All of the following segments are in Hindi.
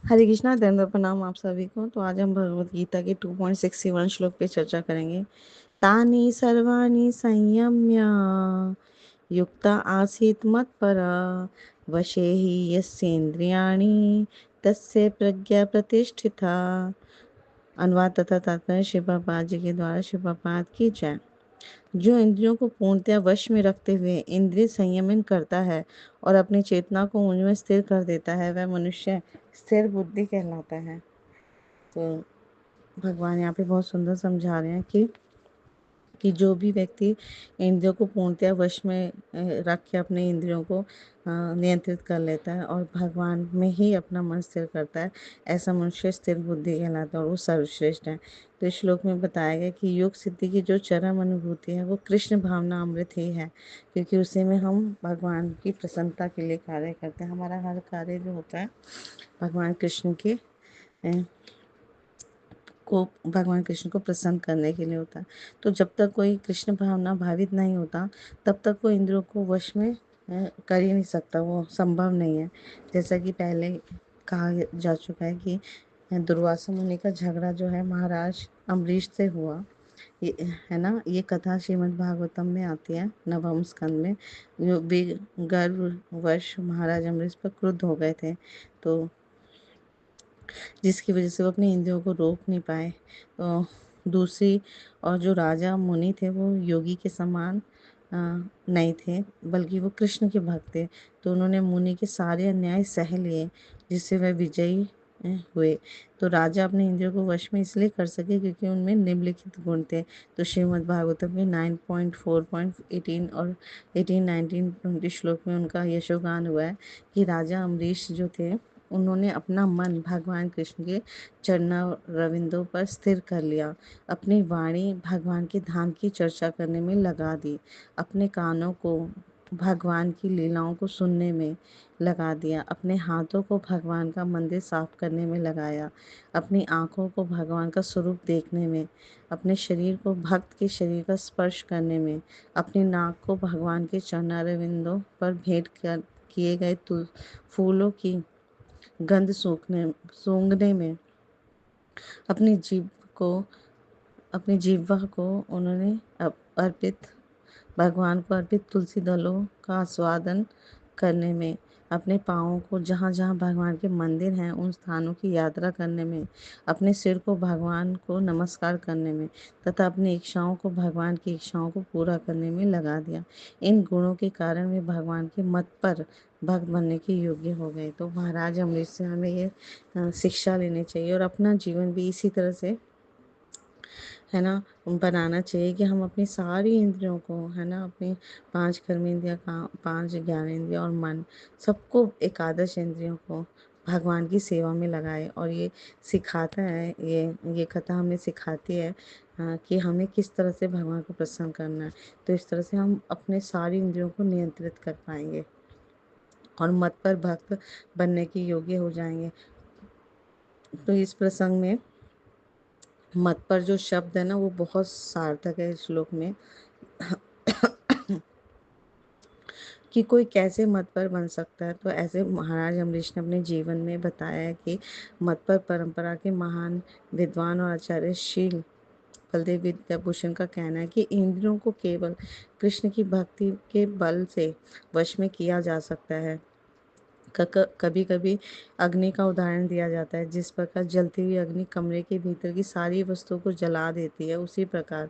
हरे कृष्णा, दंड प्रणाम आप सभी को। तो आज हम भगवत गीता के 2.61 श्लोक पे चर्चा करेंगे। तानि सर्वाणि संयम्य युक्ता आसीत् मत्परा वशे हि यस्येन्द्रियाणि तस्य प्रज्ञा प्रतिष्ठिता। अनुवाद तथा तात्पर्य श्री प्रभुपाद जी के द्वारा। श्री प्रभुपाद की जय। जो इंद्रियों को पूर्णतया वश में रखते हुए इंद्रिय संयमन करता है और अपनी चेतना को उनमें स्थिर कर देता है, वह मनुष्य स्थिर बुद्धि कहलाता है। तो भगवान यहाँ पे बहुत सुंदर समझा रहे हैं कि जो भी व्यक्ति इंद्रियों को पूर्णतया वश में रख के अपने इंद्रियों को नियंत्रित कर लेता है और भगवान में ही अपना मन स्थिर करता है, ऐसा मनुष्य स्थिर बुद्धि कहलाता है और वो सर्वश्रेष्ठ है। तो इस श्लोक में बताया गया कि योग सिद्धि की जो चरम अनुभूति है वो कृष्ण भावना अमृत ही है, क्योंकि उसी में हम भगवान की प्रसन्नता के लिए कार्य करते हैं। हमारा हर कार्य जो होता है भगवान कृष्ण के भगवान कृष्ण को प्रसन्न करने के लिए होता है। तो जब तक कोई कृष्ण भावना भावित नहीं होता तब तक वो इंद्रियों को वश में कर ही नहीं सकता, वो संभव नहीं है। जैसा कि पहले कहा जा चुका है कि दुर्वासा मुनि का झगड़ा जो है महाराज अम्बरीश से हुआ, ये है ना। ये कथा श्रीमद् भागवतम में आती है, नवम स्कंद में। जो भी गर्ववश महाराज अम्बरीश पर क्रुद्ध हो गए थे, तो जिसकी वजह से वो अपनी इंद्रियों को रोक नहीं पाए। तो दूसरी और जो राजा मुनि थे वो योगी के समान नहीं थे, बल्कि वो कृष्ण के भक्त थे। तो उन्होंने मुनि के सारे अन्याय सह लिए, जिससे वह विजयी हुए। तो राजा अपने इंद्रियों को वश में इसलिए कर सके क्योंकि उनमें निम्नलिखित गुण थे। तो श्रीमद् भागवतम के 9.4.18 और 18, 19, 20 श्लोक में उनका यशोगान हुआ है कि राजा अम्बरीश जो थे उन्होंने अपना मन भगवान कृष्ण के चरणों रविंदों पर स्थिर कर लिया, अपनी वाणी भगवान के धाम की चर्चा करने में लगा दी, अपने कानों को भगवान की लीलाओं को सुनने में लगा दिया, अपने हाथों को भगवान का मंदिर साफ करने में लगाया, अपनी आँखों को भगवान का स्वरूप देखने में, अपने शरीर को भक्त के शरीर का स्पर्श करने में, अपनी नाक को भगवान के चरणारविंदों पर भेंट कर किए गए फूलों की गंध सूंघने में, अपनी जीभ को अपनी जिह्वा को उन्होंने अर्पित भगवान को अर्पित तुलसी दलों का आस्वादन करने में, अपने पाँवों को जहाँ जहाँ भगवान के मंदिर हैं उन स्थानों की यात्रा करने में, अपने सिर को भगवान को नमस्कार करने में तथा अपनी इच्छाओं को भगवान की इच्छाओं को पूरा करने में लगा दिया। इन गुणों के कारण वे भगवान के मत पर भक्त बनने के योग्य हो गए। तो महाराज अमृत से हमें ये शिक्षा लेनी चाहिए और अपना जीवन भी इसी तरह से, है ना, बनाना चाहिए कि हम अपनी सारी इंद्रियों को, है ना, अपनी 5 कर्मेंद्रियाँ का 5 ज्ञानेंद्रियाँ और मन, सबको, एकादश इंद्रियों को भगवान की सेवा में लगाए। और ये सिखाता है, ये कथा हमें सिखाती है कि हमें किस तरह से भगवान को प्रसन्न करना है। तो इस तरह से हम अपने सारी इंद्रियों को नियंत्रित कर पाएंगे और मत पर भक्त बनने के योग्य हो जाएंगे। तो इस प्रसंग में मत पर जो शब्द है ना वो बहुत सार्थक है इस श्लोक में कि कोई कैसे मत पर बन सकता है। तो ऐसे महाराज अम्बरीश ने अपने जीवन में बताया है कि मत पर परंपरा के महान विद्वान और आचार्य शील बलदेव विद्याभूषण का कहना है कि इंद्रियों को केवल कृष्ण की भक्ति के बल से वश में किया जा सकता है। कभी कभी अग्नि का उदाहरण दिया जाता है। जिस प्रकार जलती हुई अग्नि कमरे के भीतर की सारी वस्तुओं को जला देती है, उसी प्रकार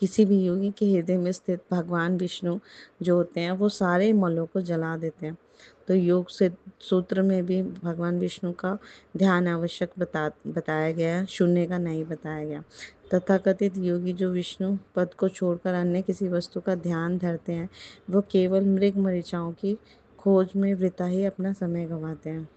किसी भी योगी के हृदय में स्थित भगवान विष्णु जो होते हैं वो सारे मलों को जला देते हैं। तो योग से सूत्र में भी भगवान विष्णु का ध्यान आवश्यक बताया गया है, शून्य का नहीं बताया गया। तथाकथित योगी जो विष्णु पद को छोड़कर अन्य किसी वस्तु का ध्यान धरते हैं, वो केवल मृग मरीचाओं की खोज में वृथा ही अपना समय गंवाते हैं।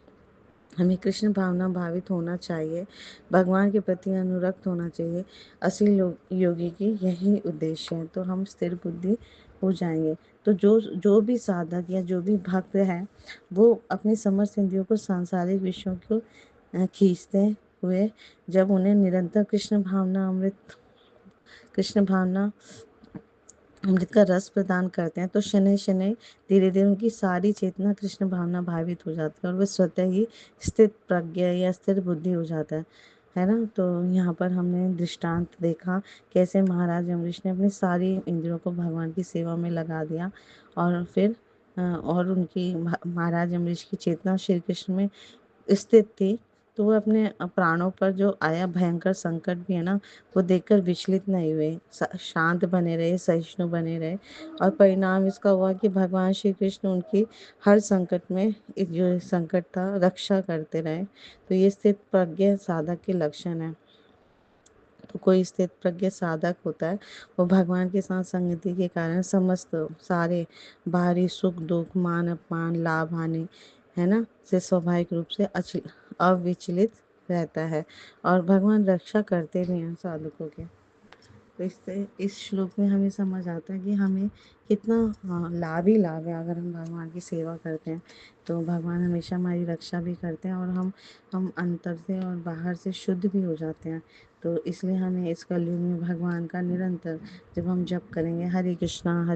हमें कृष्ण भावना भावित होना चाहिए, भगवान के प्रति अनुरक्त होना चाहिए। असली योगी की यही उद्देश्य है। तो हम स्थिर बुद्धि हो जाएंगे। तो जो जो भी साधक या जो भी भक्त है वो अपनी समस्त इंद्रियों को सांसारिक विषयों को खींचते हुए, जब उन्हें निरंतर कृष्ण भावना अमृत का रस प्रदान करते हैं तो शनैः शनैः धीरे-धीरे उनकी सारी चेतना कृष्ण भावना भावित हो जाती है और वे स्वतः ही स्थित प्रज्ञ या स्थिर बुद्धि हो जाता है ना? तो यहाँ पर हमने दृष्टांत देखा कैसे महाराज अम्बरीश ने अपनी सारी इंद्रियों को भगवान की सेवा में लगा दिया और फिर और उनकी महाराज अम्बरीश की चेतना श्री कृष्ण में स्थित थी, तो वो अपने प्राणों पर जो आया भयंकर संकट भी है ना, वो देखकर विचलित नहीं हुए, शांत बने रहे, सहिष्णु बने रहे और परिणाम इसका हुआ कि भगवान श्री कृष्ण उनकी हर संकट में जो संकट था रक्षा करते रहे। तो ये स्थित प्रज्ञ साधक के लक्षण है। तो कोई स्थित प्रज्ञ साधक होता है, वो भगवान के साथ संगति के कारण समस्त सारे बाहरी सुख दुख मान अपमान लाभ हानि है ना से स्वाभाविक रूप से अविचलित रहता है और भगवान रक्षा करते भी हैं साधकों के। तो इससे इस श्लोक में हमें समझ आता है कि हमें कितना लाभ ही लाभ है अगर हम भगवान की सेवा करते हैं। तो भगवान हमेशा हमारी रक्षा भी करते हैं और हम अंतर से और बाहर से शुद्ध भी हो जाते हैं। तो इसलिए हमें इस कलयुग में भगवान का निरंतर जब हम जप करेंगे हरे कृष्णा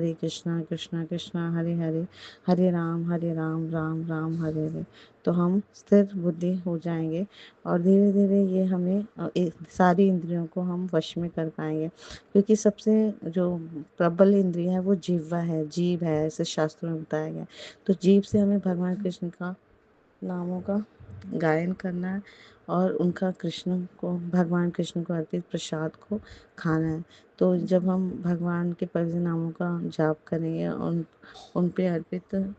कृष्णा कृष्णा हरे हरे हरे राम राम राम हरे हरे, तो हम स्थिर बुद्धि हो जाएंगे और धीरे धीरे ये हमें सारी इंद्रियों को हम वश में कर पाएंगे। क्योंकि सबसे जो प्रबल इंद्रिय है वो जिह्वा है, जीभ है, ऐसे शास्त्रों में बताया गया। तो जीभ से हमें भगवान कृष्ण का नामों का गायन करना है और उनका भगवान कृष्ण को अर्पित प्रसाद को खाना है। तो जब हम भगवान के पवित्र नामों का जाप करेंगे उन पे अर्पित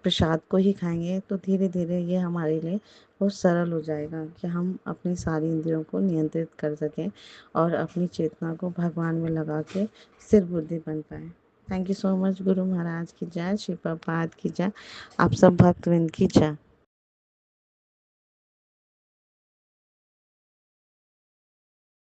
प्रसाद को ही खाएंगे तो धीरे धीरे ये हमारे लिए बहुत सरल हो जाएगा कि हम अपनी सारी इंद्रियों को नियंत्रित कर सकें और अपनी चेतना को भगवान में लगा के स्थिर बुद्धि बन पाए। Thank you so much. Guru Maharaj की जय, श्री प्रभुपाद की जय, आप सब भक्तवृंद की जय।